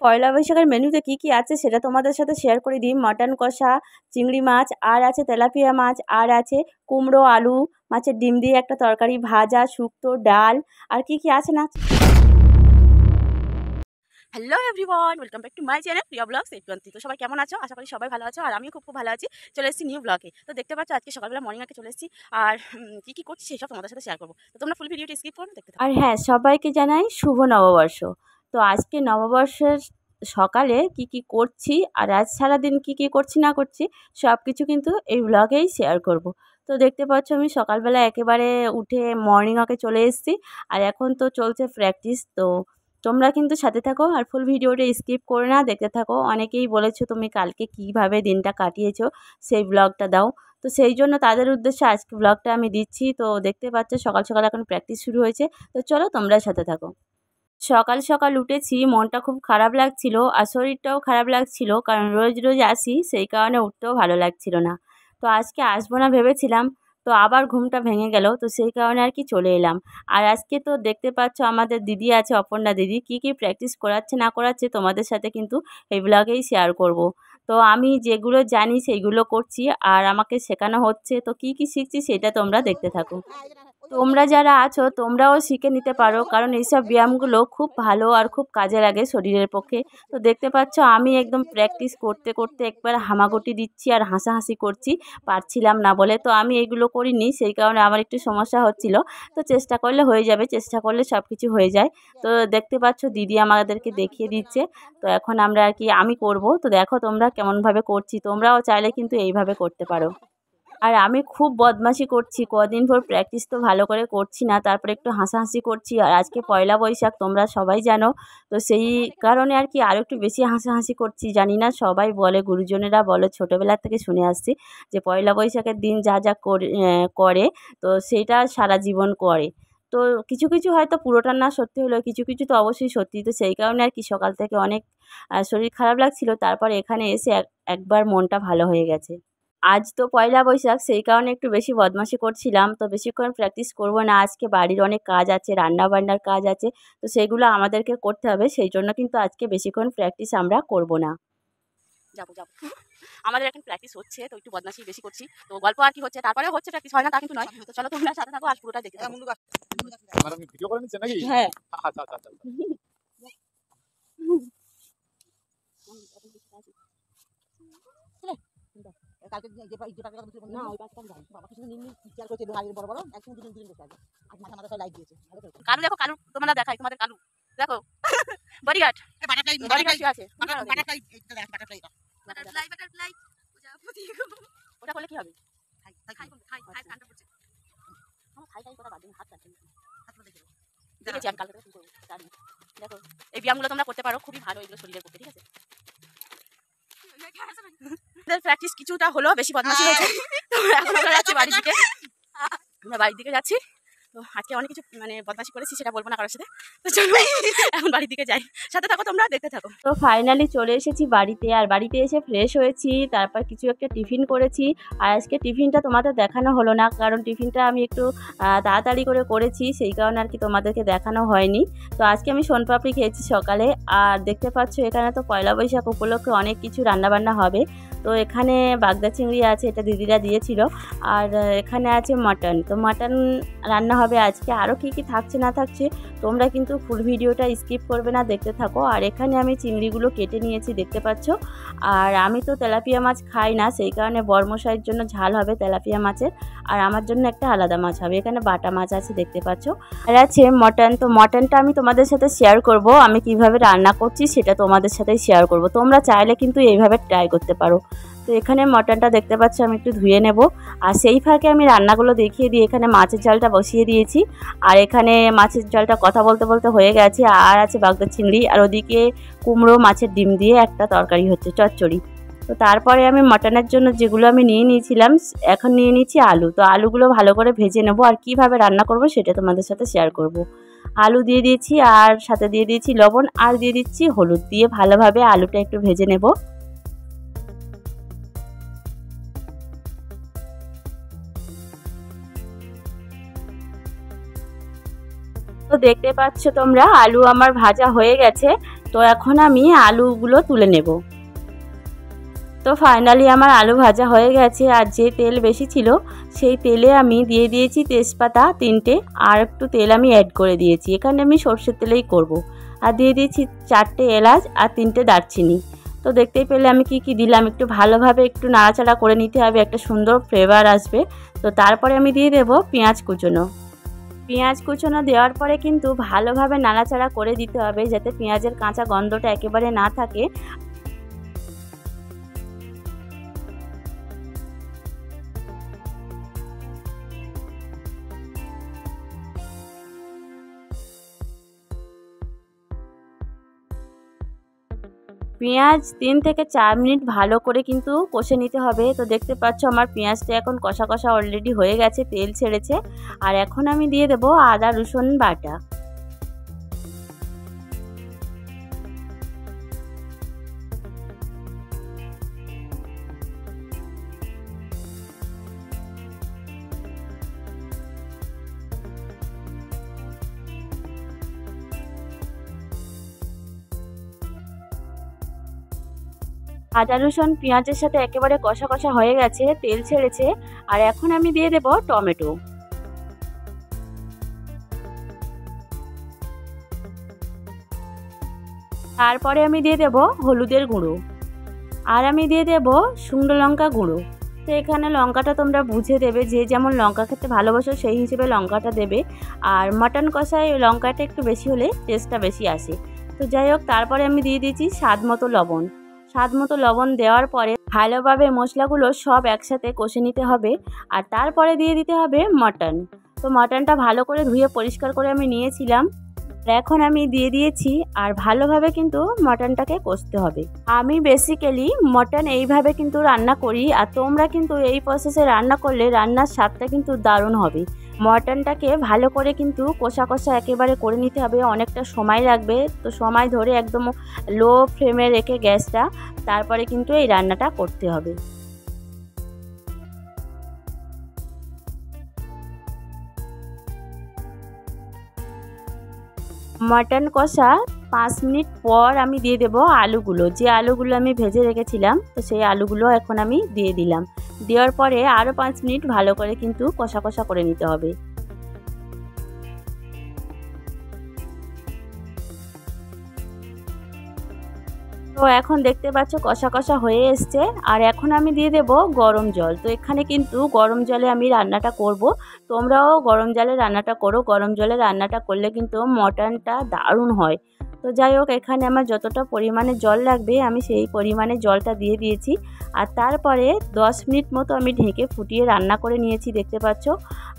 পয়লা বৈশাখের মেনুতে কি কি আছে সেটা তোমাদের সাথে শেয়ার করে দিই। মটন কষা, চিংড়ি মাছ, আর আছে তেলাপিয়া মাছ, আর আছে কুমড়ো আলু মাছের ডিম দিয়ে একটা তরকারি, ভাজা, শুক্তো, ডাল, আর কি কি আছে না। Hello everyone, welcome back to my channel Priya vlogs 820। তো সবাই কেমন আছো? আশা করি সবাই ভালো আছো, আর আমিও খুব ভালো আছি। চলে এসেছি নিউ ব্লগে। তো দেখতে পাচ্ছ আজকে সকালবেলা মর্নিং ওয়াকে চলে এসেছি, আর কি কি করছি সেসব তোমাদের সাথে শেয়ার করবো। তো তোমরা ফুল ভিডিওটি স্কিপ করো, দেখতে থাকো। আর হ্যাঁ, সবাইকে জানাই শুভ নববর্ষ। তো আজকে নববর্ষের সকালে কি কি করছি আর আজ সারাদিন কি কি করছি না করছি সব কিছু কিন্তু এই ব্লগেই শেয়ার করব। তো দেখতে পাচ্ছ আমি সকালবেলা একেবারে উঠে মর্নিং ওয়াকে চলে এসেছি, আর এখন তো চলছে প্র্যাকটিস। তো তোমরা কিন্তু সাথে থাকো আর ফুল ভিডিওটা স্কিপ করে না দেখতে থাকো। অনেকেই বলেছো তুমি কালকে কিভাবে দিনটা কাটিয়েছো সেই ব্লগটা দাও, তো সেই জন্য তাদের উদ্দেশ্যে আজকে ব্লগটা আমি দিচ্ছি। তো দেখতে পাচ্ছ সকাল সকাল এখন প্র্যাকটিস শুরু হয়েছে, তো চলো তোমরা সাথে থাকো। সকাল সকাল উঠেছি, মনটা খুব খারাপ লাগছিল আর শরীরটাও খারাপ লাগছিল, কারণ রোজ রোজ আসি সেই কারণে উঠতেও ভালো লাগছিল না। তো আজকে আসবো না ভেবেছিলাম, তো আবার ঘুমটা ভেঙে গেল, তো সেই কারণে আর কি চলে এলাম। আর আজকে তো দেখতে পাচ্ছ আমাদের দিদি আছে, অপর্ণা দিদি, কি কি প্র্যাকটিস করাচ্ছে না করাচ্ছে তোমাদের সাথে কিন্তু এই ব্লগেই শেয়ার করব। তো আমি যেগুলো জানি সেইগুলো করছি আর আমাকে শেখানো হচ্ছে, তো কি কি শিখছি সেটা তোমরা দেখতে থাকো। তোমরা যারা আছো তোমরাও শিখে নিতে পারো, কারণ এইসব ব্যায়ামগুলো খুব ভালো আর খুব কাজে লাগে শরীরের পক্ষে। তো দেখতে পাচ্ছ আমি একদম প্র্যাকটিস করতে করতে একবার হামাগুটি দিচ্ছি আর হাসাহাসি করছি, পারছিলাম না বলে। তো আমি এগুলো করিনি, সেই কারণে আমার একটু সমস্যা হচ্ছিল। তো চেষ্টা করলে হয়ে যাবে, চেষ্টা করলে সব কিছু হয়ে যায়। তো দেখতে পাচ্ছ দিদি আমাদেরকে দেখিয়ে দিচ্ছে, তো এখন আমরা আর কি আমি করব। তো দেখো তোমরা কেমনভাবে করছি, তোমরাও চাইলে কিন্তু এইভাবে করতে পারো। আর আমি খুব বদমাশি করছি, কদিন ভোর প্র্যাকটিস তো ভালো করে করছি না, তারপরে একটু হাসাহাসি করছি। আর আজকে পয়লা বৈশাখ তোমরা সবাই জানো, তো সেই কারণে আর কি আরও একটু বেশি হাসাহাসি করছি। জানি না, সবাই বলে, গুরুজনেরা বলে, ছোটোবেলা থেকে শুনে আসছি যে পয়লা বৈশাখের দিন যা যা করে তো সেইটা সারা জীবন করে। তো কিছু কিছু হয়তো পুরোটা না সত্যি হলেও কিছু কিছু তো অবশ্যই সত্যি। তো সেই কারণে আর কি সকাল থেকে অনেক শরীর খারাপ লাগছিল, তারপর এখানে এসে একবার মনটা ভালো হয়ে গেছে। আজ তো পয়লা বৈশাখ, সেই কারণে একটু বেশি বদমাশি করছিলাম। তো বেশিক্ষণ প্র্যাকটিস করব না, আজকে বাড়ির অনেক কাজ আছে, রান্না বান্নার কাজ আছে, তো সেগুলো আমাদেরকে করতে হবে। সেই জন্য কিন্তু আজকে বেশিক্ষণ প্র্যাকটিস আমরা করব না। যাবো আমাদের এখন প্র্যাকটিস হচ্ছে, তো একটু বদমাশি বেশি করছি, তো গল্প আর কি হচ্ছে, তারপরে হচ্ছে প্র্যাকটিস হয় না তা কিন্তু নয়। তো চলো তোমরা সাথে থাকো আর পুরোটা দেখতে থাকো। ভিডিও করে নিচ্ছেন নাকি? হ্যাঁ, আচ্ছা আচ্ছা আচ্ছা। কালকে যে টাকা না ওই পাঁচটা যাই বাবা কিছু নিম্ন বিচার করছে আগের বড় বড় একদম দুদিন দুদিন বসে আছে, আজ মাথা মাথা সব লাইট দিয়েছে। কালু দেখো, কালু তোমরা দেখাই, তোমাদের কালু দেখো বডিগার্ড বাটারফ্লাই আছে, বাটারফ্লাই এইটা দেখ, বাটারফ্লাই বাটারফ্লাই বাটারফ্লাই ওটা করলে কি হবে? খাই খাই খাই খাই ঠান্ডা পড়ছে, আমার খাই খাই কথা বাদ দিন, হাত কাটছে, হাত মধ্যে দেখো দেখেছি আমি কালকে কি করব জানি। দেখো এই ব্যায়ামগুলো তোমরা করতে পারো, খুবই ভালো এগুলো শরীরের পক্ষে, ঠিক আছে। প্র্যাকটিস কিছুটা হলো, বেশি বদমাশি হয়েছে। তো এখন আমরা যাচ্ছি বাড়ির দিকে, আমরা বাড়ির দিকে যাচ্ছি। তো আজকে অনেক কিছু মানে বদমাশি করেছি, সেটা বলবো না কারোর সাথে। তো চলো এখন বাড়ির দিকে যাই, সাথে থাকো তোমরা, দেখতে থাকো। তো ফাইনালি চলে এসেছি বাড়িতে, আর বাড়িতে এসে ফ্রেশ হয়েছি, তারপর কিছু একটা টিফিন করেছি। আর আজকে টিফিনটা তোমাদের দেখানো হলো না, কারণ টিফিনটা আমি একটু তাড়াতাড়ি করে করেছি, সেই কারণে আর কি তোমাদেরকে দেখানো হয়নি। তো আজকে আমি সোনপাপড়ি খেয়েছি সকালে। আর দেখতে পাচ্ছ এখানে তো পয়লা বৈশাখ উপলক্ষে অনেক কিছু রান্নাবান্না হবে। তো এখানে বাগদা চিংড়ি আছে, এটা দিদিরা দিয়েছিল। আর এখানে আছে মাটন, তো মাটন রান্না হবে আজকে। আরও কী কী থাকছে না থাকছে তোমরা কিন্তু ফুল ভিডিওটা স্কিপ করবে না, দেখতে থাকো। আর এখানে আমি চিংড়িগুলো কেটে নিয়েছি, দেখতে পাচ্ছ। আর আমি তো তেলাপিয়া মাছ খাই না, সেই কারণে বরমশাইয়ের জন্য ঝাল হবে তেলাপিয়া মাছের, আর আমার জন্য একটা আলাদা মাছ হবে। এখানে বাটা মাছ আছে, দেখতে পাচ্ছ। আর আছে মটন, তো মটনটা আমি তোমাদের সাথে শেয়ার করব, আমি কিভাবে রান্না করছি সেটা তোমাদের সাথেই শেয়ার করব। তোমরা চাইলে কিন্তু এইভাবে ট্রাই করতে পারো। তো এখানে মটনটা দেখতে পাচ্ছ আমি একটু ধুয়ে নেব, আর সেই ফাঁকে আমি রান্নাগুলো দেখিয়ে দিই। এখানে মাছের ঝালটা বসিয়ে দিয়েছি, আর এখানে মাছের ঝালটা কথা বলতে বলতে হয়ে গেছে। আর আছে বাগদা চিংড়ি, আর ওদিকে কুমড়ো মাছের ডিম দিয়ে একটা তরকারি হচ্ছে, চচ্চড়ি। তো তারপরে আমি মটনের জন্য যেগুলো আমি নিয়ে নিয়েছিলাম, এখন নিয়ে নিচ্ছি আলু। তো আলুগুলো ভালো করে ভেজে নেব, আর কিভাবে রান্না করব সেটা তোমাদের সাথে শেয়ার করব। আলু দিয়ে দিয়েছি আর সাথে দিয়ে দিয়েছি লবণ আর দিয়ে দিচ্ছি হলুদ, দিয়ে ভালোভাবে আলুটা একটু ভেজে নেব। তো দেখতে পাচ্ছ তোমরা আলু আমার ভাজা হয়ে গেছে। তো এখন আমি আলুগুলো তুলে নেব। তো ফাইনালি আমার আলু ভাজা হয়ে গেছে, আর যে তেল বেশি ছিল সেই তেলে আমি দিয়ে দিয়েছি তেজপাতা 3টে, আর একটু তেল আমি অ্যাড করে দিয়েছি, এখানে আমি সর্ষের তেলেই করব। আর দিয়ে দিয়েছি 4টে এলাচ আর 3টে দারচিনি। তো দেখতেই পেলে আমি কি দিলাম, একটু ভালোভাবে একটু নাড়াচাড়া করে নিতে হবে, একটা সুন্দর ফ্লেভার আসবে। তো তারপরে আমি দিয়ে দেব পেঁয়াজ কুচনো। পেঁয়াজ কুচনো দেওয়ার পরে কিন্তু ভালোভাবে নাড়াচাড়া করে দিতে হবে, যাতে পেঁয়াজের কাঁচা গন্ধটা একেবারে না থাকে। পেঁয়াজ 3 থেকে 4 মিনিট ভালো করে কিন্তু কষে নিতে হবে। তো দেখতে পাচ্ছ আমার পেঁয়াজটা এখন কষা কষা অলরেডি হয়ে গেছে, তেল ছেড়েছে। আর এখন আমি দিয়ে দেব আদা রসুন বাটা। আদা রসুন পেঁয়াজের সাথে একেবারে কষা কষা হয়ে গেছে, তেল ছেড়েছে। আর এখন আমি দিয়ে দেব টমেটো। তারপরে আমি দিয়ে দেব হলুদের গুঁড়ো, আর আমি দিয়ে দেব শুকনো লঙ্কা গুঁড়ো। তো এখানে লঙ্কাটা তোমরা বুঝে দেবে, যে যেমন লঙ্কা খেতে ভালোবাসো সেই হিসেবে লঙ্কাটা দেবে। আর মাটন কষায় লঙ্কাটা একটু বেশি হলে টেস্টটা বেশি আসে। তো যাই হোক, তারপরে আমি দিয়ে দিয়েছি স্বাদ মতো লবণ। স্বাদ মতো লবণ দেওয়ার পরে ভালোভাবে মশলাগুলো সব একসাথে কষে নিতে হবে। আর তারপরে দিয়ে দিতে হবে মাটন। তো মাটনটা ভালো করে ধুয়ে পরিষ্কার করে আমি নিয়েছিলাম, এখন আমি দিয়ে দিয়েছি। আর ভালোভাবে কিন্তু মটনটাকে কষতে হবে। আমি বেসিক্যালি মটন এইভাবে কিন্তু রান্না করি, আর তোমরা কিন্তু এই প্রসেসে রান্না করলে রান্নার স্বাদটা কিন্তু দারুণ হবে। মটনটাকে ভালো করে কিন্তু কষা কষা একেবারে করে নিতে হবে, অনেকটা সময় লাগবে। তো সময় ধরে একদম লো ফ্লেমে রেখে গ্যাসটা তারপরে কিন্তু এই রান্নাটা করতে হবে। মটন কষা 5 মিনিট পর আমি দিয়ে দেব আলুগুলো, যে আলুগুলো আমি ভেজে রেখেছিলাম। তো সেই আলুগুলো এখন আমি দিয়ে দিলাম। দেওয়ার পরে আরও 5 মিনিট ভালো করে কিন্তু কষা কষা করে নিতে হবে। তো এখন দেখতে পাচ্ছ কষা কষা হয়ে এসছে। আর এখন আমি দিয়ে দেব গরম জল। তো এখানে কিন্তু গরম জলে আমি রান্নাটা করব, তোমরাও গরম জলে রান্নাটা করো। গরম জলে রান্নাটা করলে কিন্তু মটনটা দারুণ হয়। তো যাই হোক, এখানে আমার যতটা পরিমাণে জল লাগবে আমি সেই পরিমাণে জলটা দিয়ে দিয়েছি। আর তারপরে 10 মিনিট মতো আমি ঢেকে ফুটিয়ে রান্না করে নিয়েছি, দেখতে পাচ্ছ।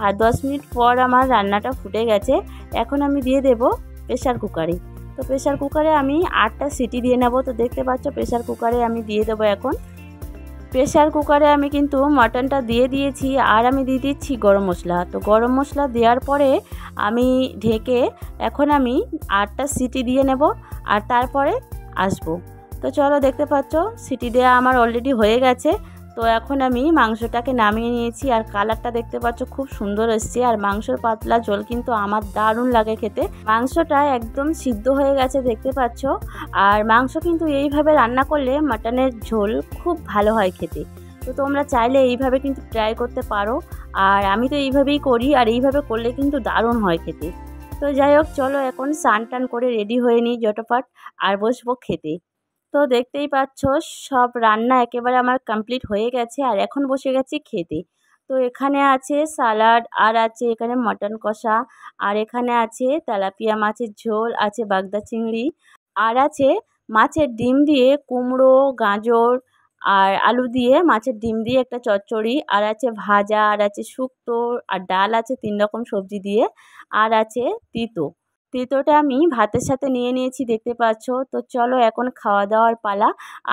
আর 10 মিনিট পর আমার রান্নাটা ফুটে গেছে। এখন আমি দিয়ে দেব প্রেসার কুকারে। তো প্রেসার কুকারে আমি 8টা সিটি দিয়ে নেব। তো দেখতে পাচ্ছ প্রেসার কুকারে আমি দিয়ে দেবো এখন। প্রেসার কুকারে আমি কিন্তু মটনটা দিয়ে দিয়েছি, আর আমি দিয়ে দিচ্ছি গরম মশলা। তো গরম মশলা দেওয়ার পরে আমি ঢেকে এখন আমি 8টা সিটি দিয়ে নেব, আর তারপরে আসবো। তো চলো, দেখতে পাচ্ছ সিটি দেওয়া আমার অলরেডি হয়ে গেছে। তো এখন আমি মাংসটাকে নামিয়ে নিয়েছি, আর কালারটা দেখতে পাচ্ছ খুব সুন্দর এসছে। আর মাংসর পাতলা ঝোল কিন্তু আমার দারুণ লাগে খেতে। মাংসটা একদম সিদ্ধ হয়ে গেছে, দেখতে পাচ্ছ। আর মাংস কিন্তু এইভাবে রান্না করলে মাটনের ঝোল খুব ভালো হয় খেতে। তো তোমরা চাইলে এইভাবে কিন্তু ট্রাই করতে পারো। আর আমি তো এইভাবেই করি, আর এইভাবে করলে কিন্তু দারুণ হয় খেতে। তো যাই হোক, চলো এখন স্নান টান করে রেডি হয়ে নিই জটপট, আর বসবো খেতে। তো দেখতেই পাচ্ছ সব রান্না একেবারে আমার কমপ্লিট হয়ে গেছে, আর এখন বসে গেছি খেতে। তো এখানে আছে সালাড, আর আছে এখানে মটন কষা, আর এখানে আছে তেলাপিয়া মাছের ঝোল, আছে বাগদা চিংড়ি, আর আছে মাছের ডিম দিয়ে কুমড়ো, গাজর আর আলু দিয়ে মাছের ডিম দিয়ে একটা চচ্চড়ি, আর আছে ভাজা, আর আছে শুক্তো, আর ডাল আছে 3 রকম সবজি দিয়ে, আর আছে তিতো। তেঁতোটা আমি ভাতের সাথে নিয়ে নিয়েছি, দেখতে পাচ্ছ। তো চলো এখন খাওয়া দাওয়ার পালা।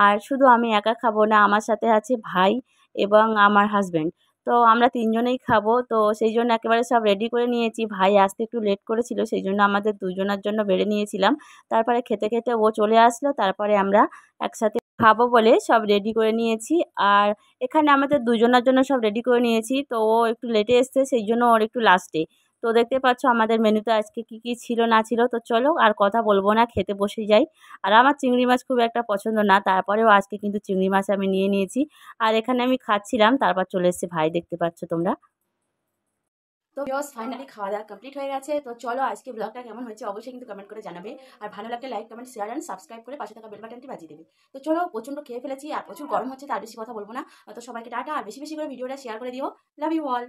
আর শুধু আমি একা খাবো না, আমার সাথে আছে ভাই এবং আমার হাজব্যান্ড। তো আমরা 3 জনেই খাবো, তো সেই জন্য একেবারে সব রেডি করে নিয়েছি। ভাই আসতে একটু লেট করেছিল, সেই জন্য আমাদের 2 জনের জন্য বেড়ে নিয়েছিলাম। তারপরে খেতে, খেতে ও চলে আসলো, তারপরে আমরা একসাথে খাবো বলে সব রেডি করে নিয়েছি। আর এখানে আমাদের 2 জনের জন্য সব রেডি করে নিয়েছি, তো ও একটু লেটে এসছে, সেই জন্য ওর একটু লাস্টে। তো দেখতে পাচ্ছ আমাদের মেনুতে আজকে কী, কী ছিল না ছিল। তো চলো আর কথা বলবো না, খেতে বসে যাই। আর আমার চিংড়ি মাছ খুব একটা পছন্দ না, তারপরেও আজকে কিন্তু চিংড়ি মাছ আমি নিয়ে নিয়েছি। আর এখানে আমি খাচ্ছিলাম, তারপর চলে এসেছে ভাই, দেখতে পাচ্ছ তোমরা। তো ভিউয়ার্স ফাইনালি খাওয়া দাওয়া কমপ্লিট হয়ে গেছে। তো চলো আজকে ব্লগটা কেমন হয়েছে অবশ্যই কিন্তু কমেন্ট করে জানাবে। আর ভালো লাগলে like, comment, share and subscribe করে পাশে থাকা বেল বাটনটি বাজিয়ে দেবে। তো চলো, প্রচণ্ড খেয়ে ফেলেছি আর প্রচুর গরম হচ্ছে, তার বেশি কথা বলবো না। তো সবাইকে টাটা, আর বেশি বেশি করে ভিডিওটা শেয়ার করে দিও। Love you all.